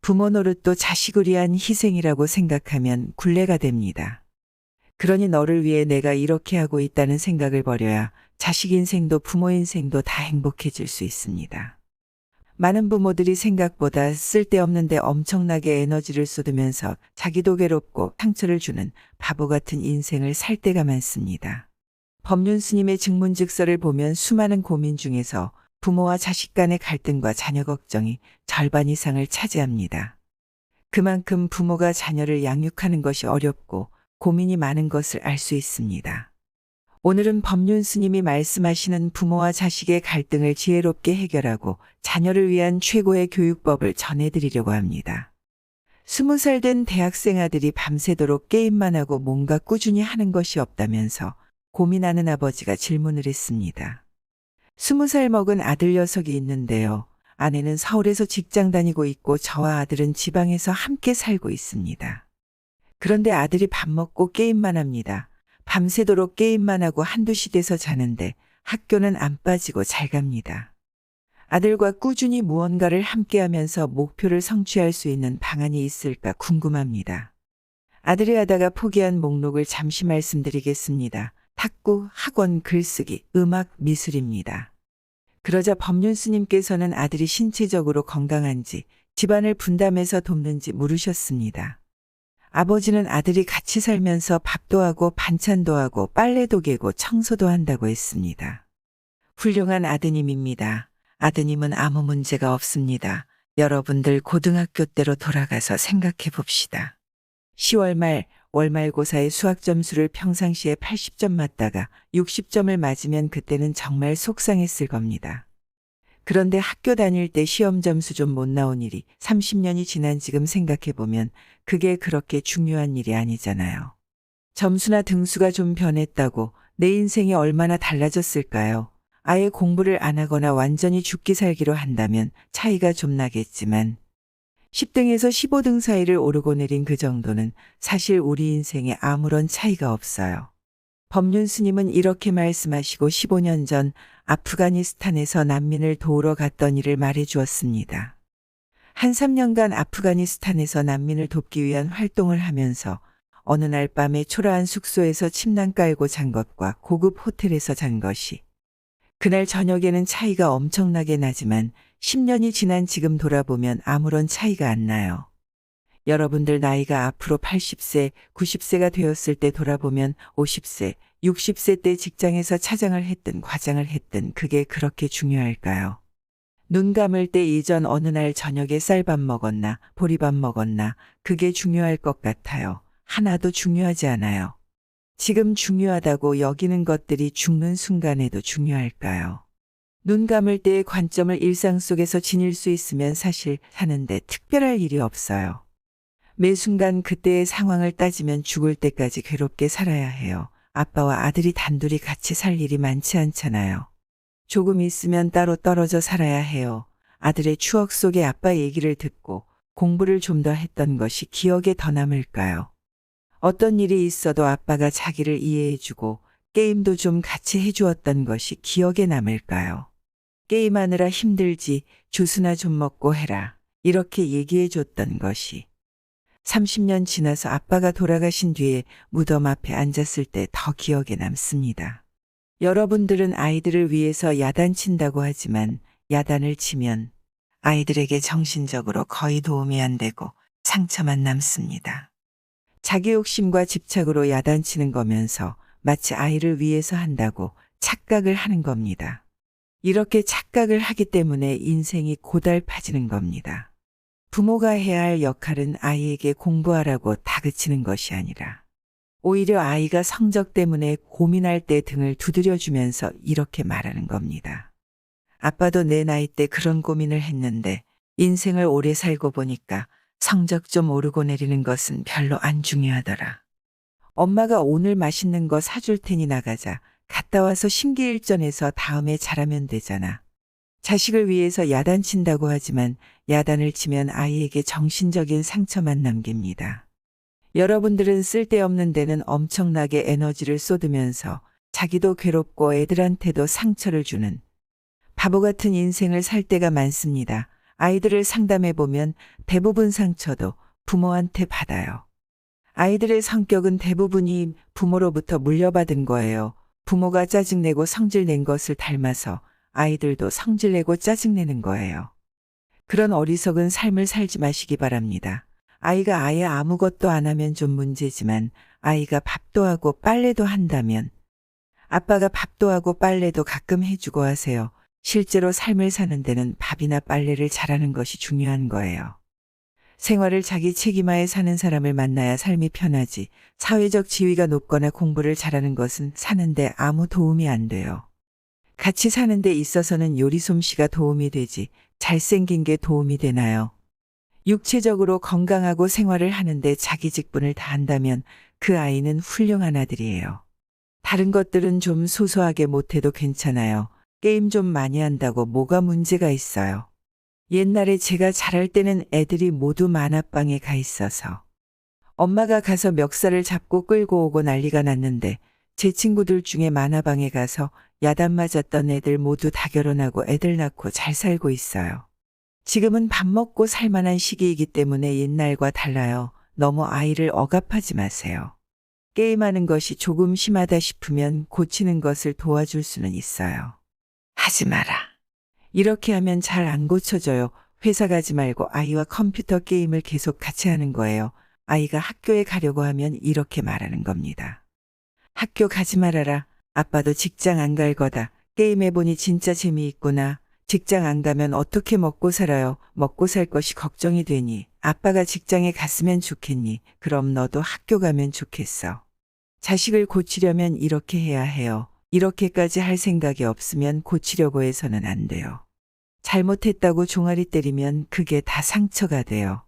부모 노릇도 자식을 위한 희생이라고 생각하면 굴레가 됩니다. 그러니 너를 위해 내가 이렇게 하고 있다는 생각을 버려야 자식 인생도 부모 인생도 다 행복해질 수 있습니다. 많은 부모들이 생각보다 쓸데없는데 엄청나게 에너지를 쏟으면서 자기도 괴롭고 상처를 주는 바보 같은 인생을 살 때가 많습니다. 법륜 스님의 증문즉서를 보면 수많은 고민 중에서 부모와 자식 간의 갈등과 자녀 걱정이 절반 이상을 차지합니다. 그만큼 부모가 자녀를 양육하는 것이 어렵고 고민이 많은 것을 알 수 있습니다. 오늘은 법륜 스님이 말씀하시는 부모와 자식의 갈등을 지혜롭게 해결하고 자녀를 위한 최고의 교육법을 전해드리려고 합니다. 20살 된 대학생 아들이 밤새도록 게임만 하고 뭔가 꾸준히 하는 것이 없다면서 고민하는 아버지가 질문을 했습니다. 20살 먹은 아들 녀석이 있는데요. 아내는 서울에서 직장 다니고 있고 저와 아들은 지방에서 함께 살고 있습니다. 그런데 아들이 밥 먹고 게임만 합니다. 밤새도록 게임만 하고 한두 시 돼서 자는데 학교는 안 빠지고 잘 갑니다. 아들과 꾸준히 무언가를 함께 하면서 목표를 성취할 수 있는 방안이 있을까 궁금합니다. 아들이 하다가 포기한 목록을 잠시 말씀드리겠습니다. 탁구, 학원, 글쓰기, 음악, 미술입니다. 그러자 법륜 스님께서는 아들이 신체적으로 건강한지 집안을 분담해서 돕는지 물으셨습니다. 아버지는 아들이 같이 살면서 밥도 하고 반찬도 하고 빨래도 개고 청소도 한다고 했습니다. 훌륭한 아드님입니다. 아드님은 아무 문제가 없습니다. 여러분들 고등학교 때로 돌아가서 생각해 봅시다. 10월 말 월말고사의 수학 점수를 평상시에 80점 맞다가 60점을 맞으면 그때는 정말 속상했을 겁니다. 그런데 학교 다닐 때 시험 점수 좀 못 나온 일이 30년이 지난 지금 생각해보면 그게 그렇게 중요한 일이 아니잖아요. 점수나 등수가 좀 변했다고 내 인생이 얼마나 달라졌을까요? 아예 공부를 안 하거나 완전히 죽기 살기로 한다면 차이가 좀 나겠지만 10등에서 15등 사이를 오르고 내린 그 정도는 사실 우리 인생에 아무런 차이가 없어요. 법륜 스님은 이렇게 말씀하시고 15년 전 아프가니스탄에서 난민을 도우러 갔던 일을 말해 주었습니다. 한 3년간 아프가니스탄에서 난민을 돕기 위한 활동을 하면서 어느 날 밤에 초라한 숙소에서 침낭 깔고 잔 것과 고급 호텔에서 잔 것이 그날 저녁에는 차이가 엄청나게 나지만 10년이 지난 지금 돌아보면 아무런 차이가 안 나요. 여러분들 나이가 앞으로 80세, 90세가 되었을 때 돌아보면 50세, 60세 때 직장에서 차장을 했든 과장을 했든 그게 그렇게 중요할까요? 눈 감을 때 이전 어느 날 저녁에 쌀밥 먹었나, 보리밥 먹었나, 그게 중요할 것 같아요. 하나도 중요하지 않아요. 지금 중요하다고 여기는 것들이 죽는 순간에도 중요할까요? 눈 감을 때의 관점을 일상 속에서 지닐 수 있으면 사실 사는데 특별할 일이 없어요. 매 순간 그때의 상황을 따지면 죽을 때까지 괴롭게 살아야 해요. 아빠와 아들이 단둘이 같이 살 일이 많지 않잖아요. 조금 있으면 따로 떨어져 살아야 해요. 아들의 추억 속에 아빠 얘기를 듣고 공부를 좀 더 했던 것이 기억에 더 남을까요? 어떤 일이 있어도 아빠가 자기를 이해해주고 게임도 좀 같이 해주었던 것이 기억에 남을까요? 게임하느라 힘들지 주스나 좀 먹고 해라. 이렇게 얘기해줬던 것이 30년 지나서 아빠가 돌아가신 뒤에 무덤 앞에 앉았을 때 더 기억에 남습니다. 여러분들은 아이들을 위해서 야단친다고 하지만 야단을 치면 아이들에게 정신적으로 거의 도움이 안 되고 상처만 남습니다. 자기 욕심과 집착으로 야단치는 거면서 마치 아이를 위해서 한다고 착각을 하는 겁니다. 이렇게 착각을 하기 때문에 인생이 고달파지는 겁니다. 부모가 해야 할 역할은 아이에게 공부하라고 다그치는 것이 아니라 오히려 아이가 성적 때문에 고민할 때 등을 두드려주면서 이렇게 말하는 겁니다. 아빠도 내 나이 때 그런 고민을 했는데 인생을 오래 살고 보니까 성적 좀 오르고 내리는 것은 별로 안 중요하더라. 엄마가 오늘 맛있는 거 사줄 테니 나가자. 갔다 와서 심기일전해서 다음에 잘하면 되잖아. 자식을 위해서 야단친다고 하지만 야단을 치면 아이에게 정신적인 상처만 남깁니다. 여러분들은 쓸데없는 데는 엄청나게 에너지를 쏟으면서 자기도 괴롭고 애들한테도 상처를 주는 바보 같은 인생을 살 때가 많습니다. 아이들을 상담해 보면 대부분 상처도 부모한테 받아요. 아이들의 성격은 대부분이 부모로부터 물려받은 거예요. 부모가 짜증내고 성질낸 것을 닮아서 아이들도 성질내고 짜증내는 거예요. 그런 어리석은 삶을 살지 마시기 바랍니다. 아이가 아예 아무것도 안 하면 좀 문제지만 아이가 밥도 하고 빨래도 한다면 아빠가 밥도 하고 빨래도 가끔 해주고 하세요. 실제로 삶을 사는 데는 밥이나 빨래를 잘하는 것이 중요한 거예요. 생활을 자기 책임하에 사는 사람을 만나야 삶이 편하지 사회적 지위가 높거나 공부를 잘하는 것은 사는데 아무 도움이 안 돼요. 같이 사는 데 있어서는 요리 솜씨가 도움이 되지 잘생긴 게 도움이 되나요? 육체적으로 건강하고 생활을 하는데 자기 직분을 다한다면 그 아이는 훌륭한 아들이에요. 다른 것들은 좀 소소하게 못해도 괜찮아요. 게임 좀 많이 한다고 뭐가 문제가 있어요. 옛날에 제가 자랄 때는 애들이 모두 만화방에 가 있어서 엄마가 가서 멱살을 잡고 끌고 오고 난리가 났는데 제 친구들 중에 만화방에 가서 야단 맞았던 애들 모두 다 결혼하고 애들 낳고 잘 살고 있어요. 지금은 밥 먹고 살만한 시기이기 때문에 옛날과 달라요. 너무 아이를 억압하지 마세요. 게임하는 것이 조금 심하다 싶으면 고치는 것을 도와줄 수는 있어요. 하지 마라. 이렇게 하면 잘 안 고쳐져요. 회사 가지 말고 아이와 컴퓨터 게임을 계속 같이 하는 거예요. 아이가 학교에 가려고 하면 이렇게 말하는 겁니다. 학교 가지 말아라. 아빠도 직장 안 갈 거다. 게임해보니 진짜 재미있구나. 직장 안 가면 어떻게 먹고 살아요? 먹고 살 것이 걱정이 되니 아빠가 직장에 갔으면 좋겠니? 그럼 너도 학교 가면 좋겠어. 자식을 고치려면 이렇게 해야 해요. 이렇게까지 할 생각이 없으면 고치려고 해서는 안 돼요. 잘못했다고 종아리 때리면 그게 다 상처가 돼요.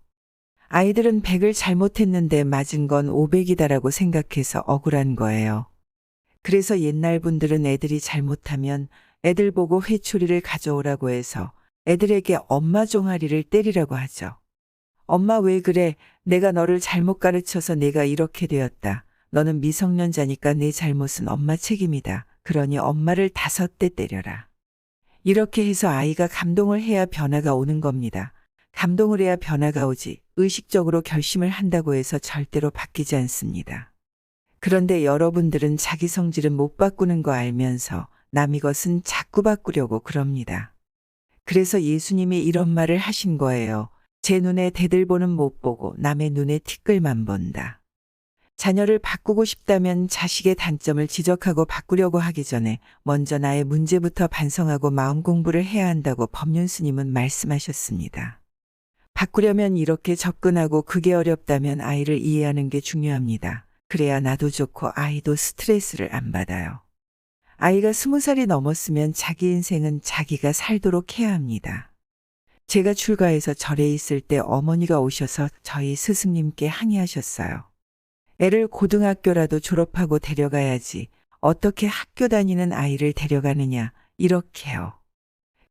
아이들은 100을 잘못했는데 맞은 건 500이다라고 생각해서 억울한 거예요. 그래서 옛날 분들은 애들이 잘못하면 애들 보고 회초리를 가져오라고 해서 애들에게 엄마 종아리를 때리라고 하죠. 엄마 왜 그래? 내가 너를 잘못 가르쳐서 내가 이렇게 되었다. 너는 미성년자니까 내 잘못은 엄마 책임이다. 그러니 엄마를 5대 때려라. 이렇게 해서 아이가 감동을 해야 변화가 오는 겁니다. 감동을 해야 변화가 오지 의식적으로 결심을 한다고 해서 절대로 바뀌지 않습니다. 그런데 여러분들은 자기 성질은 못 바꾸는 거 알면서 남의 것은 자꾸 바꾸려고 그럽니다. 그래서 예수님이 이런 말을 하신 거예요. 제 눈에 대들보는 못 보고 남의 눈에 티끌만 본다. 자녀를 바꾸고 싶다면 자식의 단점을 지적하고 바꾸려고 하기 전에 먼저 나의 문제부터 반성하고 마음 공부를 해야 한다고 법륜스님은 말씀하셨습니다. 바꾸려면 이렇게 접근하고 그게 어렵다면 아이를 이해하는 게 중요합니다. 그래야 나도 좋고 아이도 스트레스를 안 받아요. 아이가 20살이 넘었으면 자기 인생은 자기가 살도록 해야 합니다. 제가 출가해서 절에 있을 때 어머니가 오셔서 저희 스승님께 항의하셨어요. 애를 고등학교라도 졸업하고 데려가야지 어떻게 학교 다니는 아이를 데려가느냐 이렇게요.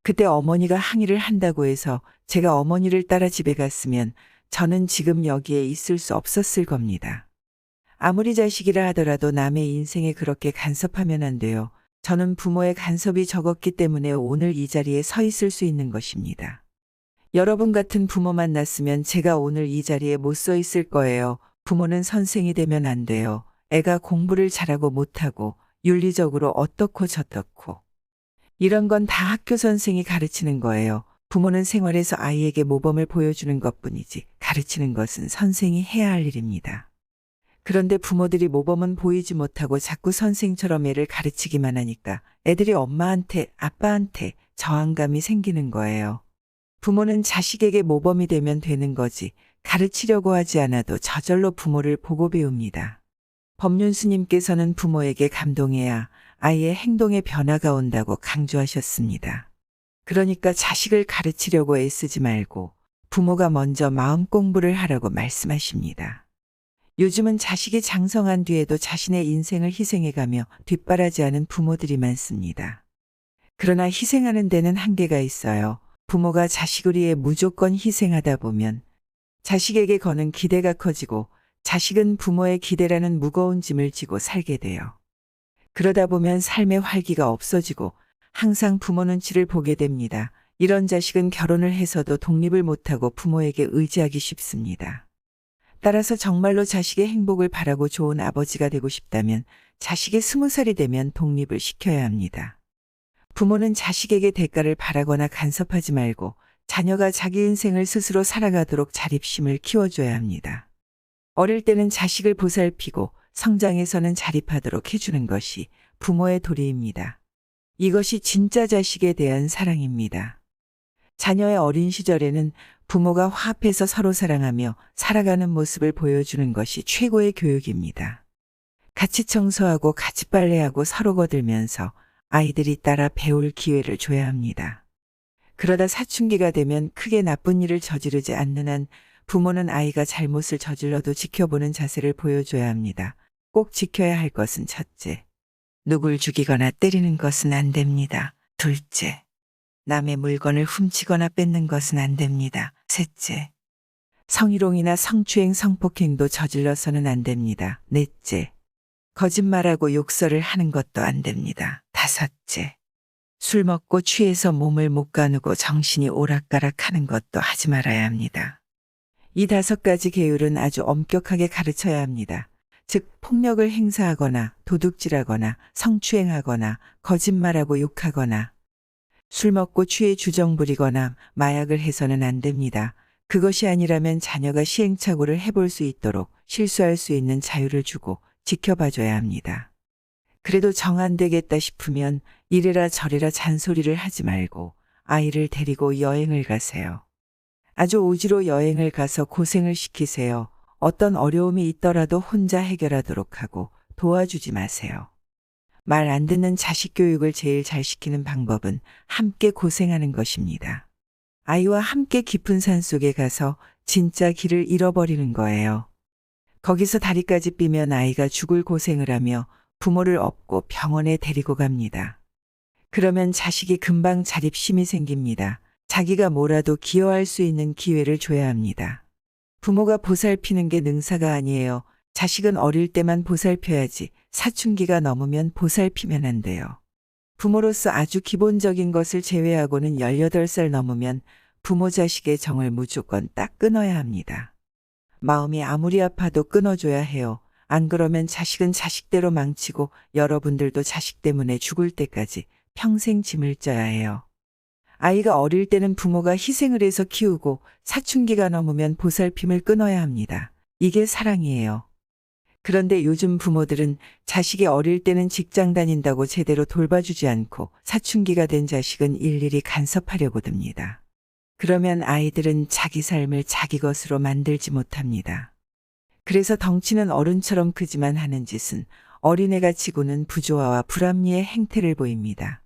그때 어머니가 항의를 한다고 해서 제가 어머니를 따라 집에 갔으면 저는 지금 여기에 있을 수 없었을 겁니다. 아무리 자식이라 하더라도 남의 인생에 그렇게 간섭하면 안 돼요. 저는 부모의 간섭이 적었기 때문에 오늘 이 자리에 서 있을 수 있는 것입니다. 여러분 같은 부모 만났으면 제가 오늘 이 자리에 못 서 있을 거예요. 부모는 선생이 되면 안 돼요. 애가 공부를 잘하고 못하고 윤리적으로 어떻고 저떻고. 이런 건 다 학교 선생이 가르치는 거예요. 부모는 생활에서 아이에게 모범을 보여주는 것뿐이지 가르치는 것은 선생이 해야 할 일입니다. 그런데 부모들이 모범은 보이지 못하고 자꾸 선생처럼 애를 가르치기만 하니까 애들이 엄마한테 아빠한테 저항감이 생기는 거예요. 부모는 자식에게 모범이 되면 되는 거지 가르치려고 하지 않아도 저절로 부모를 보고 배웁니다. 법륜스님께서는 부모에게 감동해야 아이의 행동에 변화가 온다고 강조하셨습니다. 그러니까 자식을 가르치려고 애쓰지 말고 부모가 먼저 마음 공부를 하라고 말씀하십니다. 요즘은 자식이 장성한 뒤에도 자신의 인생을 희생해가며 뒷바라지하는 부모들이 많습니다. 그러나 희생하는 데는 한계가 있어요. 부모가 자식을 위해 무조건 희생하다 보면 자식에게 거는 기대가 커지고 자식은 부모의 기대라는 무거운 짐을 지고 살게 돼요. 그러다 보면 삶의 활기가 없어지고 항상 부모 눈치를 보게 됩니다. 이런 자식은 결혼을 해서도 독립을 못하고 부모에게 의지하기 쉽습니다. 따라서 정말로 자식의 행복을 바라고 좋은 아버지가 되고 싶다면 자식이 20살이 되면 독립을 시켜야 합니다. 부모는 자식에게 대가를 바라거나 간섭하지 말고 자녀가 자기 인생을 스스로 살아가도록 자립심을 키워줘야 합니다. 어릴 때는 자식을 보살피고 성장해서는 자립하도록 해주는 것이 부모의 도리입니다. 이것이 진짜 자식에 대한 사랑입니다. 자녀의 어린 시절에는 부모가 화합해서 서로 사랑하며 살아가는 모습을 보여주는 것이 최고의 교육입니다. 같이 청소하고 같이 빨래하고 서로 거들면서 아이들이 따라 배울 기회를 줘야 합니다. 그러다 사춘기가 되면 크게 나쁜 일을 저지르지 않는 한 부모는 아이가 잘못을 저질러도 지켜보는 자세를 보여줘야 합니다. 꼭 지켜야 할 것은 첫째, 누굴 죽이거나 때리는 것은 안 됩니다. 둘째, 남의 물건을 훔치거나 뺏는 것은 안 됩니다. 셋째, 성희롱이나 성추행, 성폭행도 저질러서는 안 됩니다. 넷째, 거짓말하고 욕설을 하는 것도 안 됩니다. 다섯째, 술 먹고 취해서 몸을 못 가누고 정신이 오락가락하는 것도 하지 말아야 합니다. 이 5가지 계율은 아주 엄격하게 가르쳐야 합니다. 즉 폭력을 행사하거나 도둑질하거나 성추행하거나 거짓말하고 욕하거나 술 먹고 취해 주정 부리거나 마약을 해서는 안 됩니다. 그것이 아니라면 자녀가 시행착오를 해볼 수 있도록 실수할 수 있는 자유를 주고 지켜봐줘야 합니다. 그래도 정 안 되겠다 싶으면 이래라 저래라 잔소리를 하지 말고 아이를 데리고 여행을 가세요. 아주 오지로 여행을 가서 고생을 시키세요. 어떤 어려움이 있더라도 혼자 해결하도록 하고 도와주지 마세요. 말 안 듣는 자식 교육을 제일 잘 시키는 방법은 함께 고생하는 것입니다. 아이와 함께 깊은 산 속에 가서 진짜 길을 잃어버리는 거예요. 거기서 다리까지 삐면 아이가 죽을 고생을 하며 부모를 업고 병원에 데리고 갑니다. 그러면 자식이 금방 자립심이 생깁니다. 자기가 뭐라도 기여할 수 있는 기회를 줘야 합니다. 부모가 보살피는 게 능사가 아니에요. 자식은 어릴 때만 보살펴야지 사춘기가 넘으면 보살피면 안 돼요. 부모로서 아주 기본적인 것을 제외하고는 18살 넘으면 부모 자식의 정을 무조건 딱 끊어야 합니다. 마음이 아무리 아파도 끊어줘야 해요. 안 그러면 자식은 자식대로 망치고 여러분들도 자식 때문에 죽을 때까지 평생 짐을 져야 해요. 아이가 어릴 때는 부모가 희생을 해서 키우고 사춘기가 넘으면 보살핌을 끊어야 합니다. 이게 사랑이에요. 그런데 요즘 부모들은 자식이 어릴 때는 직장 다닌다고 제대로 돌봐주지 않고 사춘기가 된 자식은 일일이 간섭하려고 듭니다. 그러면 아이들은 자기 삶을 자기 것으로 만들지 못합니다. 그래서 덩치는 어른처럼 크지만 하는 짓은 어린애가 치고는 부조화와 불합리의 행태를 보입니다.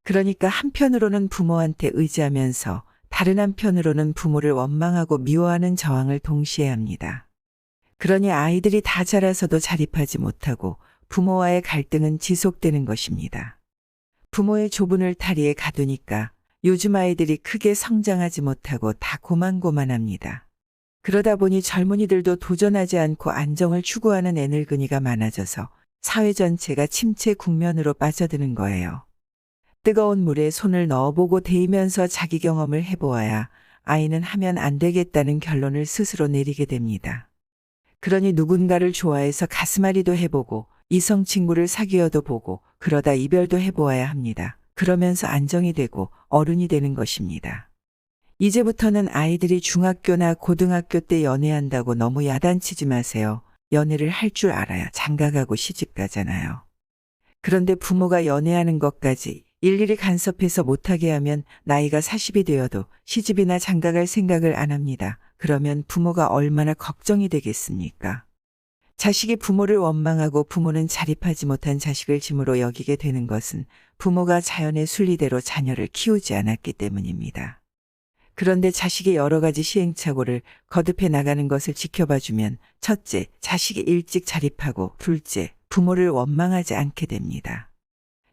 그러니까 한편으로는 부모한테 의지하면서 다른 한편으로는 부모를 원망하고 미워하는 저항을 동시에 합니다. 그러니 아이들이 다 자라서도 자립하지 못하고 부모와의 갈등은 지속되는 것입니다. 부모의 조분을 다리에 가두니까 요즘 아이들이 크게 성장하지 못하고 다 고만고만합니다. 그러다 보니 젊은이들도 도전하지 않고 안정을 추구하는 애늙은이가 많아져서 사회 전체가 침체 국면으로 빠져드는 거예요. 뜨거운 물에 손을 넣어보고 데이면서 자기 경험을 해보아야 아이는 하면 안 되겠다는 결론을 스스로 내리게 됩니다. 그러니 누군가를 좋아해서 가슴앓이도 해보고 이성 친구를 사귀어도 보고 그러다 이별도 해보아야 합니다. 그러면서 안정이 되고 어른이 되는 것입니다. 이제부터는 아이들이 중학교나 고등학교 때 연애한다고 너무 야단치지 마세요. 연애를 할 줄 알아야 장가가고 시집가잖아요. 그런데 부모가 연애하는 것까지 일일이 간섭해서 못하게 하면 나이가 40이 되어도 시집이나 장가갈 생각을 안 합니다. 그러면 부모가 얼마나 걱정이 되겠습니까? 자식이 부모를 원망하고 부모는 자립하지 못한 자식을 짐으로 여기게 되는 것은 부모가 자연의 순리대로 자녀를 키우지 않았기 때문입니다. 그런데 자식이 여러 가지 시행착오를 거듭해 나가는 것을 지켜봐주면 첫째, 자식이 일찍 자립하고 둘째, 부모를 원망하지 않게 됩니다.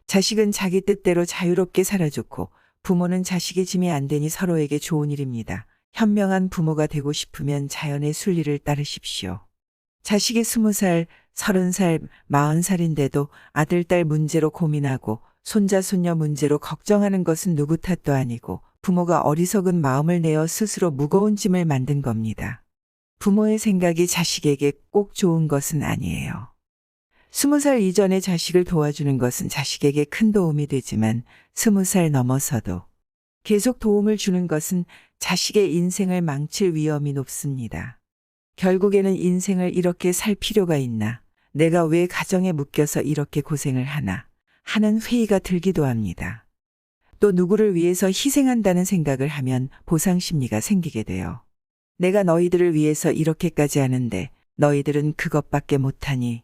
자식은 자기 뜻대로 자유롭게 살아줬고 부모는 자식의 짐이 안 되니 서로에게 좋은 일입니다. 현명한 부모가 되고 싶으면 자연의 순리를 따르십시오. 자식이 20살, 30살, 40살인데도 아들, 딸 문제로 고민하고 손자, 손녀 문제로 걱정하는 것은 누구 탓도 아니고 부모가 어리석은 마음을 내어 스스로 무거운 짐을 만든 겁니다. 부모의 생각이 자식에게 꼭 좋은 것은 아니에요. 20살 이전에 자식을 도와주는 것은 자식에게 큰 도움이 되지만 20살 넘어서도 계속 도움을 주는 것은 자식의 인생을 망칠 위험이 높습니다. 결국에는 인생을 이렇게 살 필요가 있나? 내가 왜 가정에 묶여서 이렇게 고생을 하나? 하는 회의가 들기도 합니다. 또 누구를 위해서 희생한다는 생각을 하면 보상 심리가 생기게 돼요. 내가 너희들을 위해서 이렇게까지 하는데 너희들은 그것밖에 못하니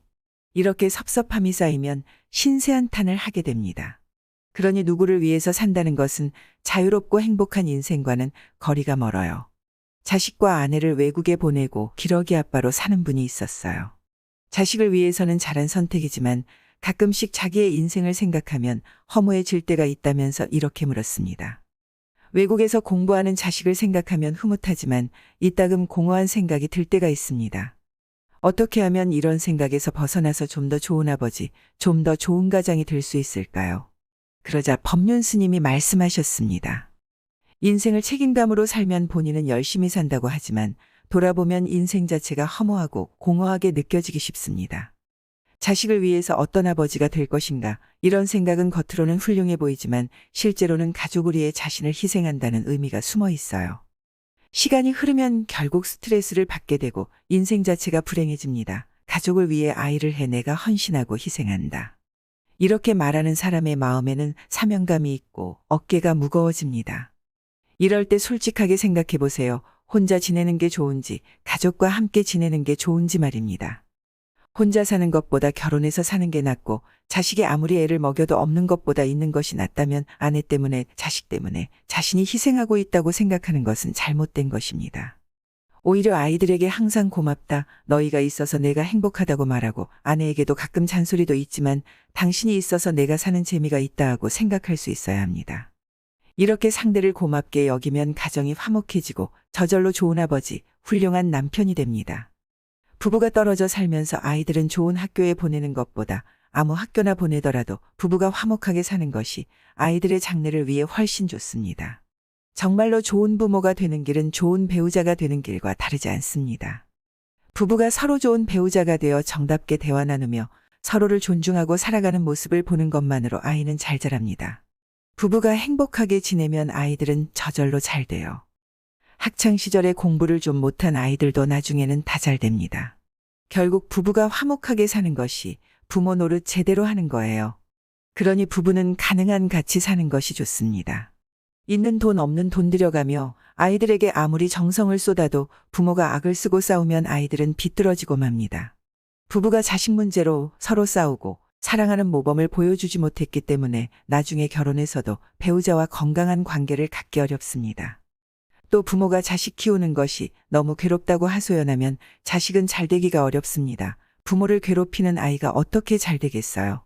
이렇게 섭섭함이 쌓이면 신세한탄을 하게 됩니다. 그러니 누구를 위해서 산다는 것은 자유롭고 행복한 인생과는 거리가 멀어요. 자식과 아내를 외국에 보내고 기러기 아빠로 사는 분이 있었어요. 자식을 위해서는 잘한 선택이지만 가끔씩 자기의 인생을 생각하면 허무해질 때가 있다면서 이렇게 물었습니다. 외국에서 공부하는 자식을 생각하면 흐뭇하지만 이따금 공허한 생각이 들 때가 있습니다. 어떻게 하면 이런 생각에서 벗어나서 좀 더 좋은 아버지, 좀 더 좋은 가장이 될 수 있을까요? 그러자 법륜 스님이 말씀하셨습니다. 인생을 책임감으로 살면 본인은 열심히 산다고 하지만 돌아보면 인생 자체가 허무하고 공허하게 느껴지기 쉽습니다. 자식을 위해서 어떤 아버지가 될 것인가 이런 생각은 겉으로는 훌륭해 보이지만 실제로는 가족을 위해 자신을 희생한다는 의미가 숨어 있어요. 시간이 흐르면 결국 스트레스를 받게 되고 인생 자체가 불행해집니다. 가족을 위해 아이를 해 내가 헌신하고 희생한다. 이렇게 말하는 사람의 마음에는 사명감이 있고 어깨가 무거워집니다. 이럴 때 솔직하게 생각해 보세요. 혼자 지내는 게 좋은지 가족과 함께 지내는 게 좋은지 말입니다. 혼자 사는 것보다 결혼해서 사는 게 낫고 자식이 아무리 애를 먹여도 없는 것보다 있는 것이 낫다면 아내 때문에 자식 때문에 자신이 희생하고 있다고 생각하는 것은 잘못된 것입니다. 오히려 아이들에게 항상 고맙다, 너희가 있어서 내가 행복하다고 말하고 아내에게도 가끔 잔소리도 있지만 당신이 있어서 내가 사는 재미가 있다 하고 생각할 수 있어야 합니다. 이렇게 상대를 고맙게 여기면 가정이 화목해지고 저절로 좋은 아버지, 훌륭한 남편이 됩니다. 부부가 떨어져 살면서 아이들은 좋은 학교에 보내는 것보다 아무 학교나 보내더라도 부부가 화목하게 사는 것이 아이들의 장래를 위해 훨씬 좋습니다. 정말로 좋은 부모가 되는 길은 좋은 배우자가 되는 길과 다르지 않습니다. 부부가 서로 좋은 배우자가 되어 정답게 대화 나누며 서로를 존중하고 살아가는 모습을 보는 것만으로 아이는 잘 자랍니다. 부부가 행복하게 지내면 아이들은 저절로 잘 돼요. 학창시절에 공부를 좀 못한 아이들도 나중에는 다 잘 됩니다. 결국 부부가 화목하게 사는 것이 부모 노릇 제대로 하는 거예요. 그러니 부부는 가능한 같이 사는 것이 좋습니다. 있는 돈 없는 돈 들여가며 아이들에게 아무리 정성을 쏟아도 부모가 악을 쓰고 싸우면 아이들은 비뚤어지고 맙니다. 부부가 자식 문제로 서로 싸우고 사랑하는 모범을 보여주지 못했기 때문에 나중에 결혼해서도 배우자와 건강한 관계를 갖기 어렵습니다. 또 부모가 자식 키우는 것이 너무 괴롭다고 하소연하면 자식은 잘 되기가 어렵습니다. 부모를 괴롭히는 아이가 어떻게 잘 되겠어요?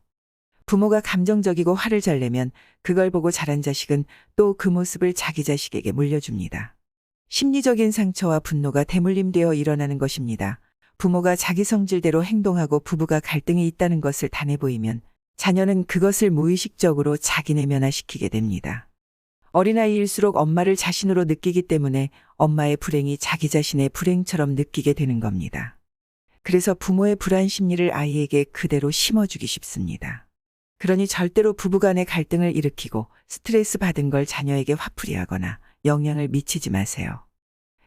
부모가 감정적이고 화를 잘 내면 그걸 보고 자란 자식은 또 그 모습을 자기 자식에게 물려줍니다. 심리적인 상처와 분노가 대물림되어 일어나는 것입니다. 부모가 자기 성질대로 행동하고 부부가 갈등이 있다는 것을 다 내보이면 자녀는 그것을 무의식적으로 자기 내면화시키게 됩니다. 어린아이일수록 엄마를 자신으로 느끼기 때문에 엄마의 불행이 자기 자신의 불행처럼 느끼게 되는 겁니다. 그래서 부모의 불안 심리를 아이에게 그대로 심어주기 쉽습니다. 그러니 절대로 부부간의 갈등을 일으키고 스트레스 받은 걸 자녀에게 화풀이하거나 영향을 미치지 마세요.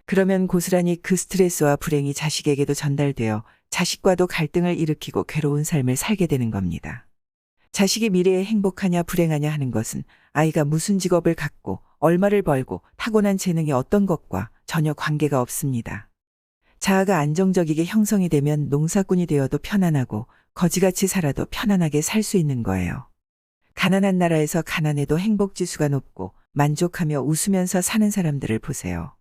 그러면 고스란히 그 스트레스와 불행이 자식에게도 전달되어 자식과도 갈등을 일으키고 괴로운 삶을 살게 되는 겁니다. 자식이 미래에 행복하냐 불행하냐 하는 것은 아이가 무슨 직업을 갖고 얼마를 벌고 타고난 재능이 어떤 것과 전혀 관계가 없습니다. 자아가 안정적이게 형성이 되면 농사꾼이 되어도 편안하고 거지같이 살아도 편안하게 살 수 있는 거예요. 가난한 나라에서 가난해도 행복지수가 높고 만족하며 웃으면서 사는 사람들을 보세요.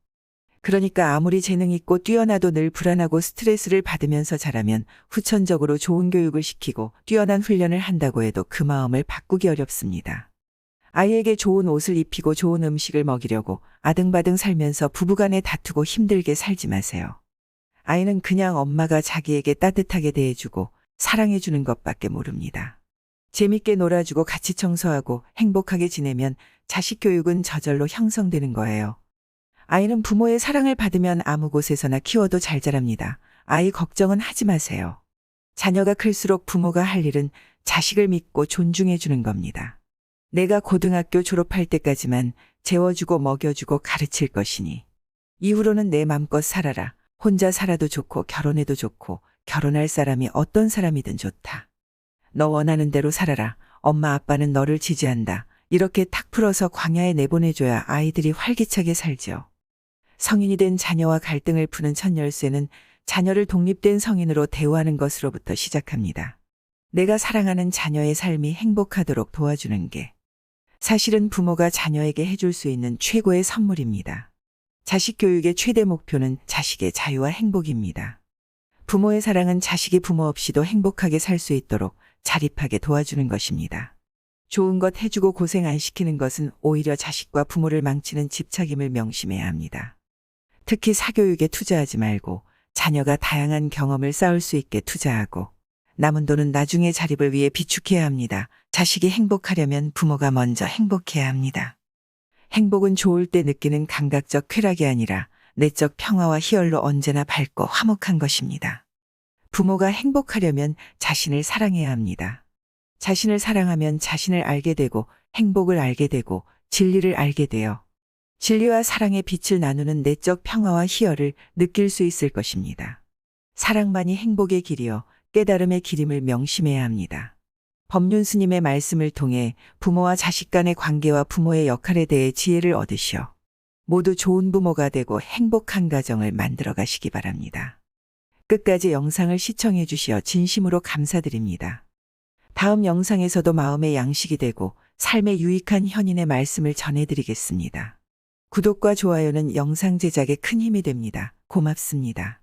그러니까 아무리 재능 있고 뛰어나도 늘 불안하고 스트레스를 받으면서 자라면 후천적으로 좋은 교육을 시키고 뛰어난 훈련을 한다고 해도 그 마음을 바꾸기 어렵습니다. 아이에게 좋은 옷을 입히고 좋은 음식을 먹이려고 아등바등 살면서 부부간에 다투고 힘들게 살지 마세요. 아이는 그냥 엄마가 자기에게 따뜻하게 대해주고 사랑해주는 것밖에 모릅니다. 재밌게 놀아주고 같이 청소하고 행복하게 지내면 자식 교육은 저절로 형성되는 거예요. 아이는 부모의 사랑을 받으면 아무 곳에서나 키워도 잘 자랍니다. 아이 걱정은 하지 마세요. 자녀가 클수록 부모가 할 일은 자식을 믿고 존중해 주는 겁니다. 내가 고등학교 졸업할 때까지만 재워주고 먹여주고 가르칠 것이니 이후로는 내 맘껏 살아라. 혼자 살아도 좋고 결혼해도 좋고 결혼할 사람이 어떤 사람이든 좋다. 너 원하는 대로 살아라. 엄마 아빠는 너를 지지한다. 이렇게 탁 풀어서 광야에 내보내줘야 아이들이 활기차게 살죠. 성인이 된 자녀와 갈등을 푸는 첫 열쇠는 자녀를 독립된 성인으로 대우하는 것으로부터 시작합니다. 내가 사랑하는 자녀의 삶이 행복하도록 도와주는 게 사실은 부모가 자녀에게 해줄 수 있는 최고의 선물입니다. 자식 교육의 최대 목표는 자식의 자유와 행복입니다. 부모의 사랑은 자식이 부모 없이도 행복하게 살 수 있도록 자립하게 도와주는 것입니다. 좋은 것 해주고 고생 안 시키는 것은 오히려 자식과 부모를 망치는 집착임을 명심해야 합니다. 특히 사교육에 투자하지 말고 자녀가 다양한 경험을 쌓을 수 있게 투자하고 남은 돈은 나중에 자립을 위해 비축해야 합니다. 자식이 행복하려면 부모가 먼저 행복해야 합니다. 행복은 좋을 때 느끼는 감각적 쾌락이 아니라 내적 평화와 희열로 언제나 밝고 화목한 것입니다. 부모가 행복하려면 자신을 사랑해야 합니다. 자신을 사랑하면 자신을 알게 되고 행복을 알게 되고 진리를 알게 되어 진리와 사랑의 빛을 나누는 내적 평화와 희열을 느낄 수 있을 것입니다. 사랑만이 행복의 길이요 깨달음의 길임을 명심해야 합니다. 법륜 스님의 말씀을 통해 부모와 자식 간의 관계와 부모의 역할에 대해 지혜를 얻으시어 모두 좋은 부모가 되고 행복한 가정을 만들어 가시기 바랍니다. 끝까지 영상을 시청해 주시어 진심으로 감사드립니다. 다음 영상에서도 마음의 양식이 되고 삶에 유익한 현인의 말씀을 전해드리겠습니다. 구독과 좋아요는 영상 제작에 큰 힘이 됩니다. 고맙습니다.